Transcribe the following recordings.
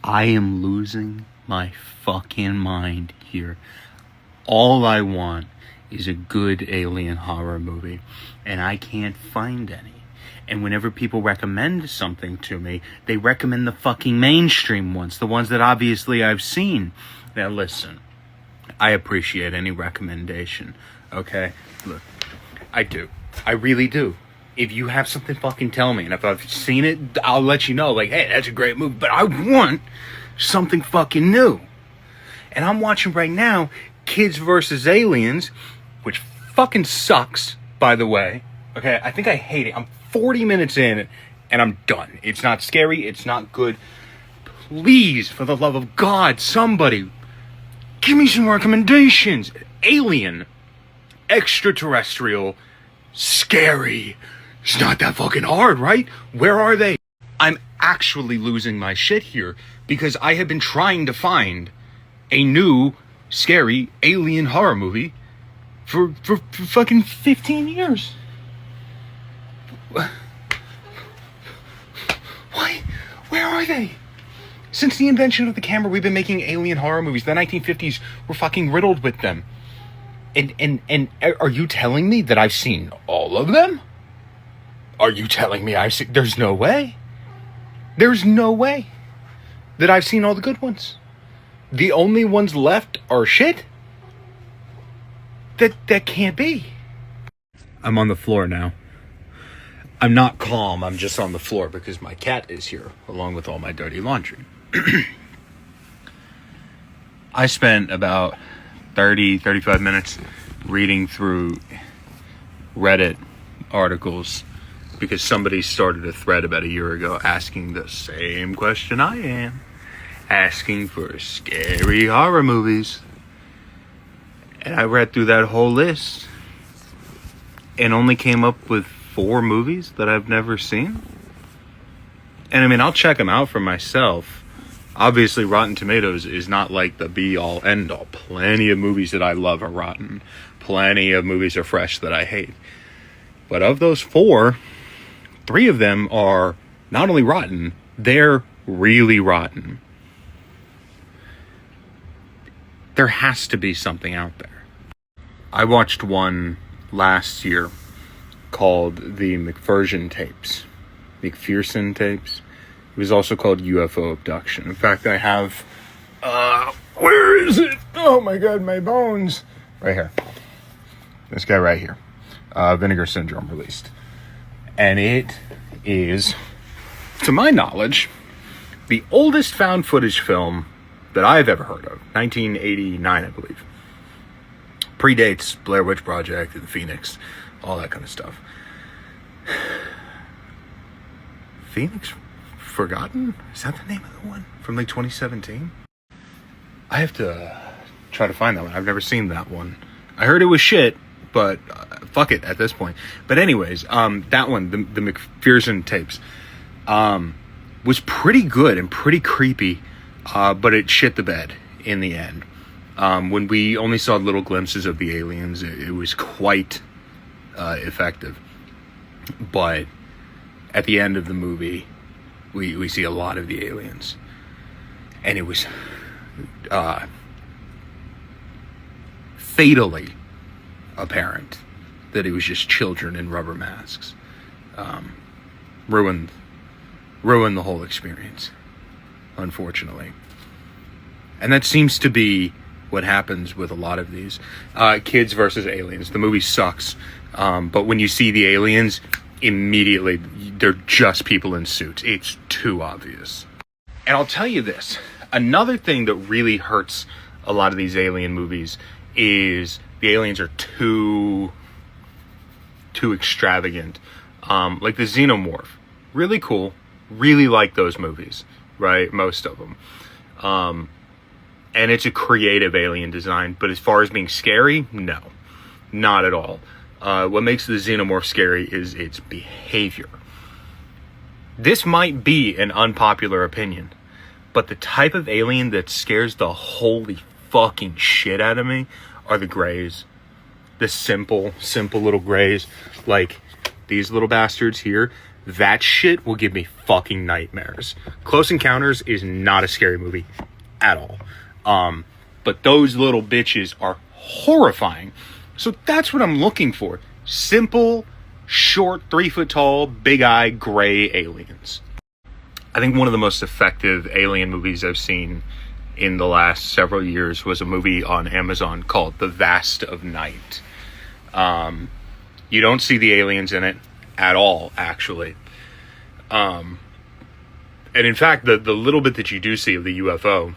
I am losing my fucking mind here. All I want is a good alien horror movie, and I can't find any. And whenever people recommend something to me, they recommend the fucking mainstream ones, the ones that obviously I've seen. Now listen, I appreciate any recommendation, okay? Look, I do. I really do. If you have something, fucking tell me. And if I've seen it, I'll let you know. Like, hey, that's a great movie. But I want something fucking new. And I'm watching right now Kids vs. Aliens, which fucking sucks, by the way. Okay, I think I hate it. I'm 40 minutes in, and I'm done. It's not scary. It's not good. Please, for the love of God, somebody, give me some recommendations. Alien, extraterrestrial, scary. It's not that fucking hard, right? Where are they? I'm actually losing my shit here because I have been trying to find a new, scary alien horror movie for fucking 15 years. Why? Where are they? Since the invention of the camera, we've been making alien horror movies. The 1950s were fucking riddled with them. And are you telling me that I've seen all of them? Are you telling me I've seen... There's no way. There's no way that I've seen all the good ones. The only ones left are shit? That can't be. I'm on the floor now. I'm not calm. I'm just on the floor because my cat is here, along with all my dirty laundry. I spent about 35 minutes reading through Reddit articles because somebody started a thread about a year ago asking the same question I am. Asking for scary horror movies. And I read through that whole list and only came up with 4 movies that I've never seen. And I mean, I'll check them out for myself. Obviously, Rotten Tomatoes is not like the be-all, end-all. Plenty of movies that I love are rotten. Plenty of movies are fresh that I hate. But of those 4, 3 of them are not only rotten, they're really rotten. There has to be something out there. I watched one last year called the McPherson tapes. McPherson tapes. It was also called UFO Abduction. In fact, I have... where is it? Oh my god, my bones. Right here. This guy right here. Vinegar Syndrome released. And it is, to my knowledge, the oldest found footage film that I've ever heard of. 1989, I believe. Predates Blair Witch Project and Phoenix. All that kind of stuff. Phoenix Forgotten? Is that the name of the one? From like 2017? I have to try to find that one. I've never seen that one. I heard it was shit, but fuck it at this point. But anyways, that one, the McPherson tapes, was pretty good and pretty creepy, but it shit the bed in the end. When we only saw little glimpses of the aliens, it was quite effective. But at the end of the movie, we see a lot of the aliens. And it was fatally apparent that it was just children in rubber masks. Ruined the whole experience, unfortunately. And that seems to be what happens with a lot of these. Kids versus Aliens. The movie sucks. But when you see the aliens, immediately they're just people in suits. It's too obvious. And I'll tell you this. Another thing that really hurts a lot of these alien movies is the aliens are too extravagant. Like the Xenomorph. Really cool. Really like those movies. Right? Most of them. And it's a creative alien design. But as far as being scary, no. Not at all. What makes the Xenomorph scary is its behavior. This might be an unpopular opinion, but the type of alien that scares the holy fucking shit out of me are the Greys. The simple little Greys. Like these little bastards here. That shit will give me fucking nightmares. Close Encounters is not a scary movie at all. But those little bitches are horrifying. So that's what I'm looking for. Simple, short, 3 foot tall, big eye, gray aliens. I think one of the most effective alien movies I've seen in the last several years was a movie on Amazon called The Vast of Night. You don't see the aliens in it at all, actually. And in fact, the little bit that you do see of the UFO,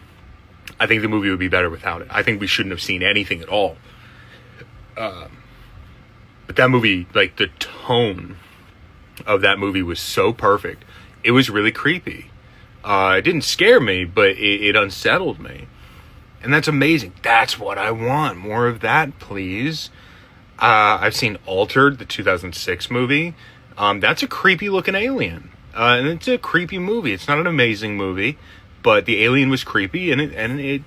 I think the movie would be better without it. I think we shouldn't have seen anything at all. But that movie, like, the tone of that movie was so perfect. It was really creepy. It didn't scare me, but it unsettled me. And that's amazing. That's what I want. More of that, please. I've seen Altered, the 2006 movie. That's a creepy looking alien. And it's a creepy movie. It's not an amazing movie, but the alien was creepy and it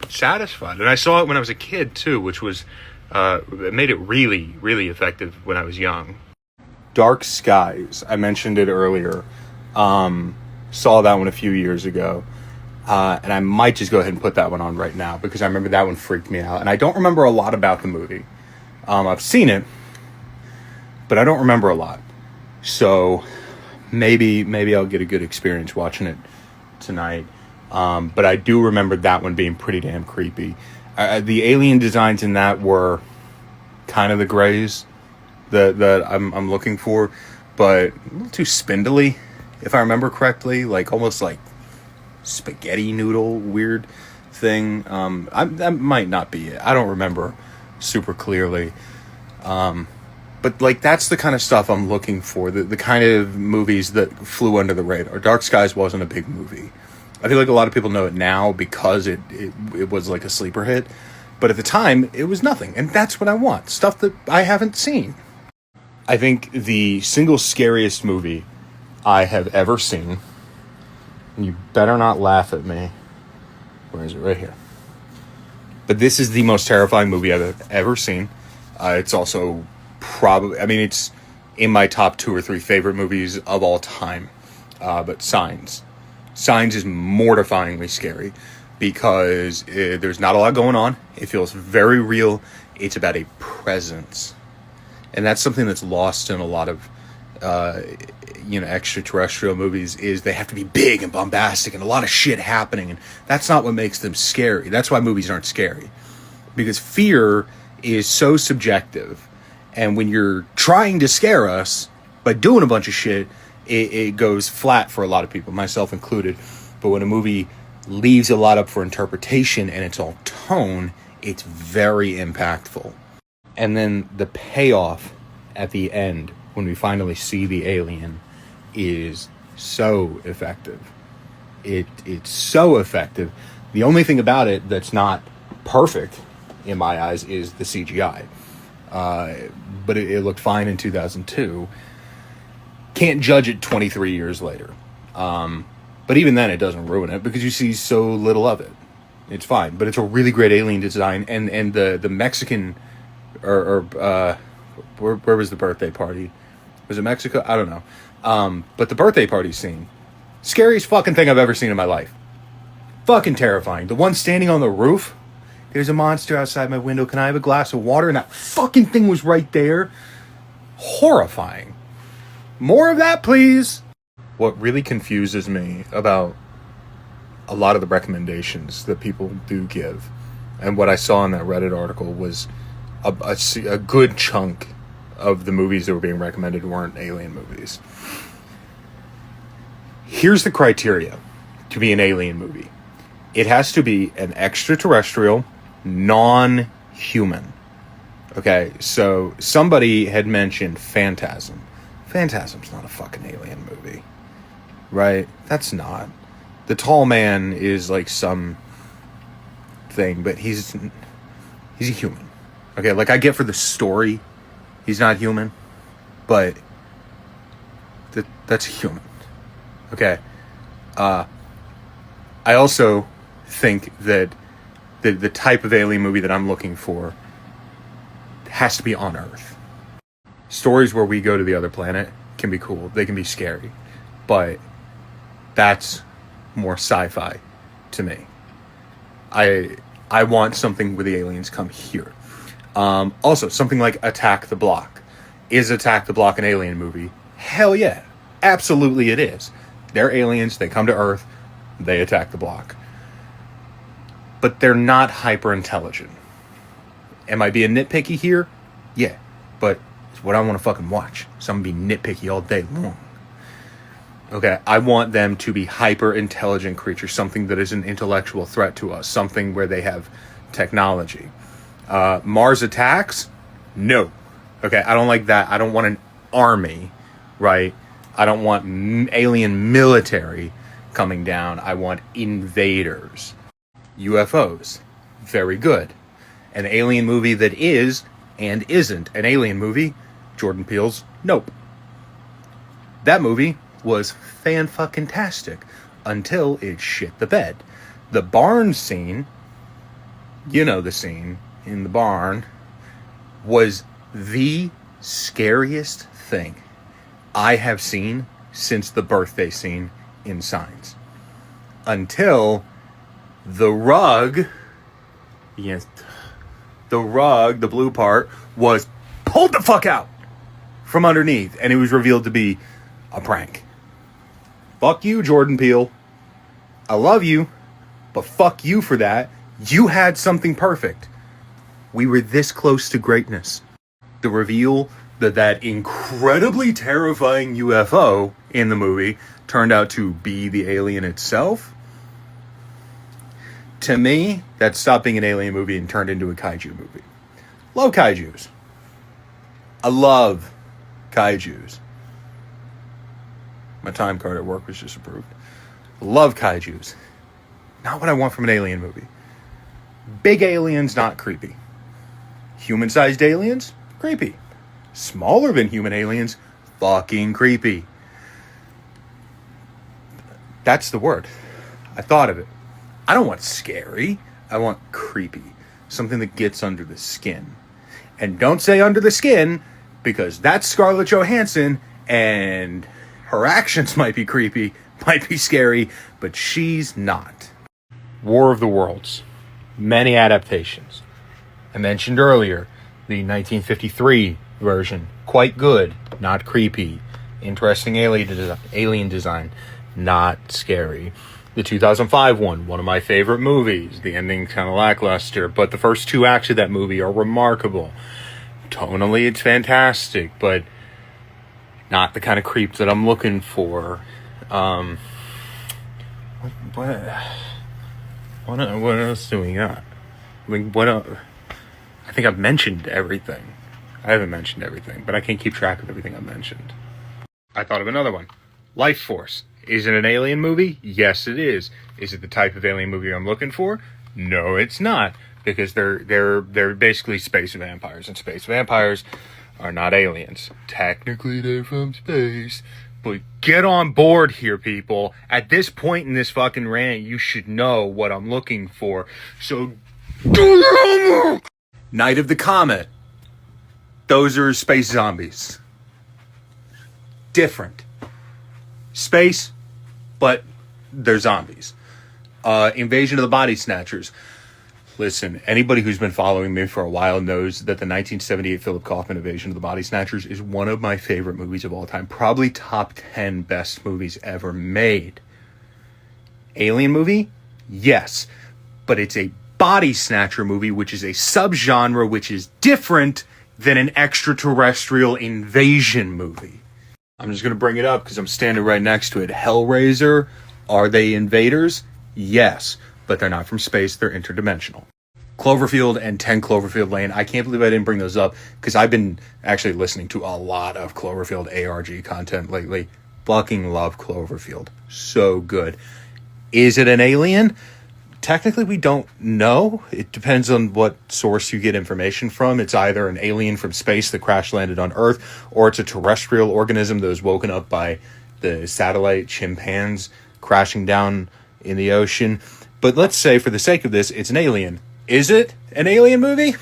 satisfied. And I saw it when I was a kid too, which was, it made it really, really effective when I was young. Dark Skies. I mentioned it earlier. Saw that one a few years ago. And I might just go ahead and put that one on right now because I remember that one freaked me out. And I don't remember a lot about the movie. I've seen it, but I don't remember a lot. So maybe I'll get a good experience watching it tonight. But I do remember that one being pretty damn creepy. The alien designs in that were kind of the grays that I'm looking for, but a little too spindly, if I remember correctly, like almost like spaghetti noodle weird thing. That might not be it. I don't remember super clearly. But like that's the kind of stuff I'm looking for. The kind of movies that flew under the radar. Dark Skies wasn't a big movie. I feel like a lot of people know it now because it was like a sleeper hit. But at the time, it was nothing. And that's what I want. Stuff that I haven't seen. I think the single scariest movie I have ever seen, and you better not laugh at me. Where is it? Right here. But this is the most terrifying movie I've ever seen. It's also probably, I mean, it's in my top 2 or 3 favorite movies of all time. But Signs. Signs is mortifyingly scary because there's not a lot going on. It feels very real. It's about a presence. And that's something that's lost in a lot of extraterrestrial movies is they have to be big and bombastic and a lot of shit happening, and that's not what makes them scary. That's why movies aren't scary, because fear is so subjective, and when you're trying to scare us by doing a bunch of shit, it goes flat for a lot of people, myself included. But when a movie leaves a lot up for interpretation and it's all tone, it's very impactful. And then the payoff at the end when we finally see the alien is so effective. It's so effective. The only thing about it that's not perfect in my eyes is the CGI. But it looked fine in 2002. Can't judge it 23 years later. But even then it doesn't ruin it because you see so little of it. It's fine. But it's a really great alien design. And the Mexican where was the birthday party? Was it Mexico? I don't know. But the birthday party scene, scariest fucking thing I've ever seen in my life. Fucking terrifying. The one standing on the roof. There's a monster outside my window. Can I have a glass of water? And that fucking thing was right there. Horrifying. More of that, please. What really confuses me about a lot of the recommendations that people do give, and what I saw in that Reddit article was a good chunk of the movies that were being recommended weren't alien movies. Here's the criteria to be an alien movie. It has to be an extraterrestrial, non-human. Okay, so somebody had mentioned Phantasm. Phantasm's not a fucking alien movie, right? That's not. The tall man is like some thing, but he's a human. Okay, like I get for the story, he's not human, but that's human. Okay. I also think that the type of alien movie that I'm looking for has to be on Earth. Stories where we go to the other planet can be cool. They can be scary. But that's more sci-fi to me. I want something where the aliens come here. Also, something like Attack the Block. Is Attack the Block an alien movie? Hell yeah. Absolutely it is. They're aliens. They come to Earth. They attack the block. But they're not hyper intelligent. Am I being nitpicky here? Yeah. But it's what I want to fucking watch. So I'm going to be nitpicky all day long. Okay, I want them to be hyper intelligent creatures, something that is an intellectual threat to us, something where they have technology. Mars attacks? No. Okay, I don't like that. I don't want an army, right? I don't want alien military coming down. I want invaders. UFOs. Very good. An alien movie that is and isn't an alien movie. Jordan Peele's Nope. That movie was fan-fucking-tastic until it shit the bed. The barn scene, you know the scene in the barn, was the scariest thing I have seen since the birthday scene in Signs. Until the rug, yes, the rug, the blue part, was pulled the fuck out from underneath, and it was revealed to be a prank. Fuck you, Jordan Peele. I love you, but fuck you for that. You had something perfect. We were this close to greatness. The reveal that incredibly terrifying UFO in the movie turned out to be the alien itself. To me, that stopped being an alien movie and turned into a kaiju movie. Love kaijus. I love kaijus. My time card at work was just approved. Love kaijus. Not what I want from an alien movie. Big aliens, not creepy. Human-sized aliens, creepy. Smaller than human aliens, fucking creepy. That's the word. I thought of it. I don't want scary. I want creepy. Something that gets under the skin. And don't say under the skin, because that's Scarlett Johansson, and her actions might be creepy, might be scary, but she's not. War of the Worlds. Many adaptations. I mentioned earlier the 1953 version. Quite good, not creepy. Interesting alien design, not scary. The 2005 one of my favorite movies. The ending kind of lackluster, but the first two acts of that movie are remarkable. Tonally, it's fantastic, but not the kind of creep that I'm looking for. What else do we got? I mean, I think I've mentioned everything. I haven't mentioned everything, but I can't keep track of everything I've mentioned. I thought of another one. Life Force. Is it an alien movie? Yes, it is. Is it the type of alien movie I'm looking for? No, it's not. Because they're basically space vampires, and space vampires are not aliens. Technically, they're from space. But get on board here, people. At this point in this fucking rant, you should know what I'm looking for. So, do your homework! Night of the Comet. Those are space zombies. Different. Space, but they're zombies. Invasion of the Body Snatchers. Listen, anybody who's been following me for a while knows that the 1978 Philip Kaufman Invasion of the Body Snatchers is one of my favorite movies of all time. Probably top 10 best movies ever made. Alien movie? Yes. But it's a body snatcher movie, which is a subgenre which is different than an extraterrestrial invasion movie. I'm just going to bring it up because I'm standing right next to it. Hellraiser, are they invaders? Yes. But they're not from space, they're interdimensional. Cloverfield and 10 Cloverfield Lane. I can't believe I didn't bring those up because I've been actually listening to a lot of Cloverfield ARG content lately. Fucking love Cloverfield. So good. Is it an alien? Technically, we don't know. It depends on what source you get information from. It's either an alien from space that crash landed on Earth, or it's a terrestrial organism that was woken up by the satellite chimpanzees crashing down in the ocean. But let's say, for the sake of this, it's an alien. Is it an alien movie?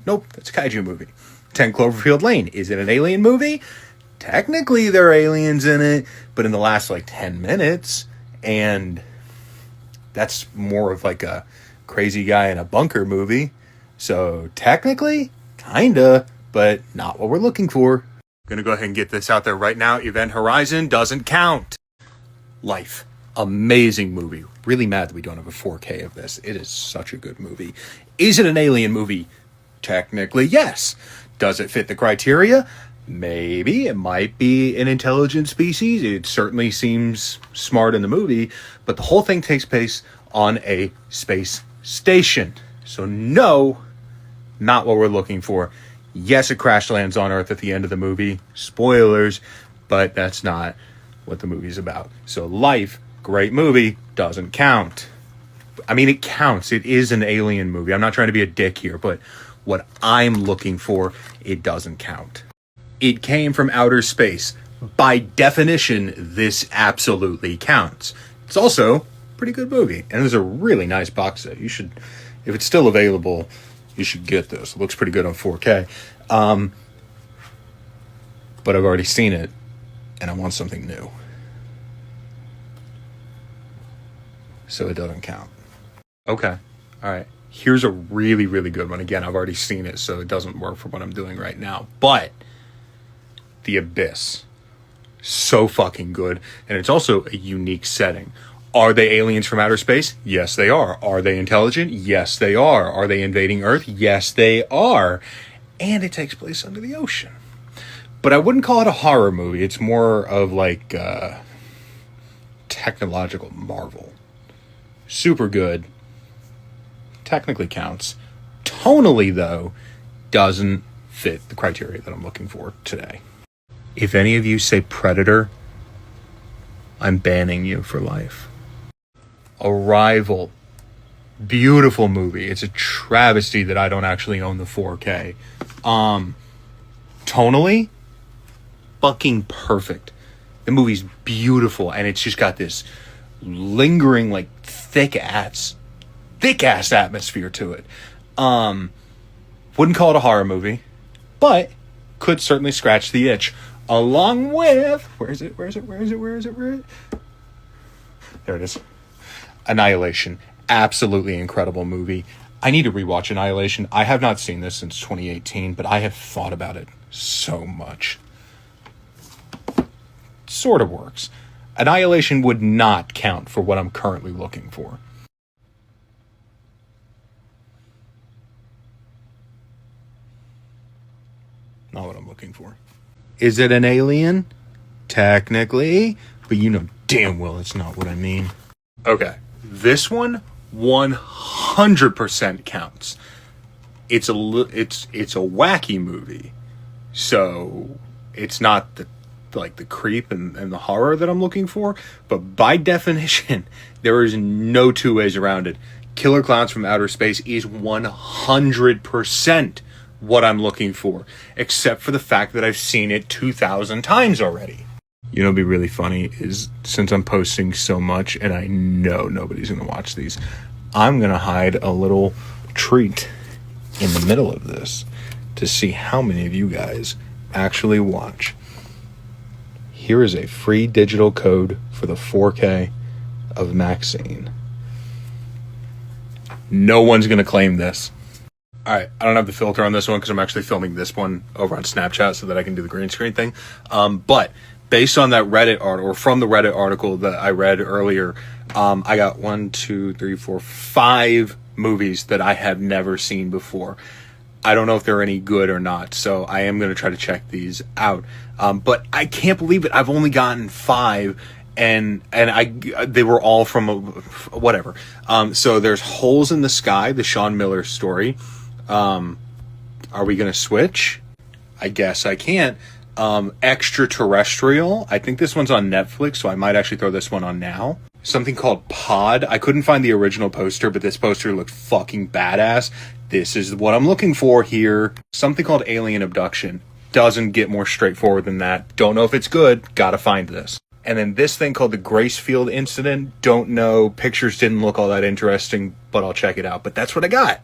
Nope, it's a kaiju movie. 10 Cloverfield Lane. Is it an alien movie? technically there are aliens in it, but in the last like 10 minutes, and that's more of like a crazy guy in a bunker movie. So technically, kinda, but not what we're looking for. Gonna go ahead and get this out there right now. Event Horizon doesn't count. Life. Amazing movie. Really mad that we don't have a 4K of this. It is such a good movie. Is it an alien movie? Technically, yes. Does it fit the criteria? Maybe. It might be an intelligent species. It certainly seems smart in the movie, but the whole thing takes place on a space station. So no, not what we're looking for. Yes, it crash lands on Earth at the end of the movie. Spoilers, but that's not what the movie's about. So Life, great movie, doesn't count. I mean, it counts. It is an alien movie. I'm not trying to be a dick here, but what I'm looking for, it doesn't count. It came from outer space. By definition, this absolutely counts. It's also a pretty good movie. And there's a really nice box set. You should, if it's still available, you should get this. It looks pretty good on 4K. But I've already seen it, and I want something new. So it doesn't count. Okay. All right. Here's a really, really good one. Again, I've already seen it, so it doesn't work for what I'm doing right now. But The Abyss. So fucking good. And it's also a unique setting. Are they aliens from outer space? Yes, they are. Are they intelligent? Yes, they are. Are they invading Earth? Yes, they are. And it takes place under the ocean. But I wouldn't call it a horror movie. It's more of like technological marvel. Super good. Technically counts. Tonally, though, doesn't fit the criteria that I'm looking for today. If any of you say Predator, I'm banning you for life. Arrival. Beautiful movie. It's a travesty that I don't actually own the 4K. Tonally, fucking perfect. The movie's beautiful, and it's just got this lingering, like, thick ass atmosphere to it. Wouldn't call it a horror movie, but could certainly scratch the itch. Along with, where is it? There it is. Annihilation. Absolutely incredible movie. I need to rewatch Annihilation. I have not seen this since 2018, but I have thought about it so much. Sort of works. Annihilation would not count for what I'm currently looking for. Not what I'm looking for. Is it an alien? Technically, but you know damn well it's not what I mean. Okay, this one 100% counts. It's a wacky movie, so it's not the creep and the horror that I'm looking for. But by definition, there is no two ways around it. Killer Clowns from Outer Space is 100% what I'm looking for, except for the fact that I've seen it 2,000 times already. You know what'd be really funny is, since I'm posting so much and I know nobody's gonna watch these, I'm gonna hide a little treat in the middle of this to see how many of you guys actually watch. Here is a free digital code for the 4K of Maxine. No one's gonna claim this. All right, I don't have the filter on this one because I'm actually filming this one over on Snapchat so that I can do the green screen thing. But based on that Reddit article, or from the Reddit article that I read earlier, I got 5 movies that I have never seen before. I don't know if they're any good or not, so I am going to try to check these out. But I can't believe it. I've only gotten 5, and they were all from whatever. So there's Holes in the Sky, the Sean Miller story. Are we going to switch? I guess I can't. Extraterrestrial. I think this one's on Netflix, so I might actually throw this one on now. Something called Pod. I couldn't find the original poster, but this poster looked fucking badass. This is what I'm looking for here. Something called Alien Abduction. Doesn't get more straightforward than that. Don't know if it's good. Gotta find this. And then this thing called the Gracefield Incident. Don't know. Pictures didn't look all that interesting, but I'll check it out. But that's what I got.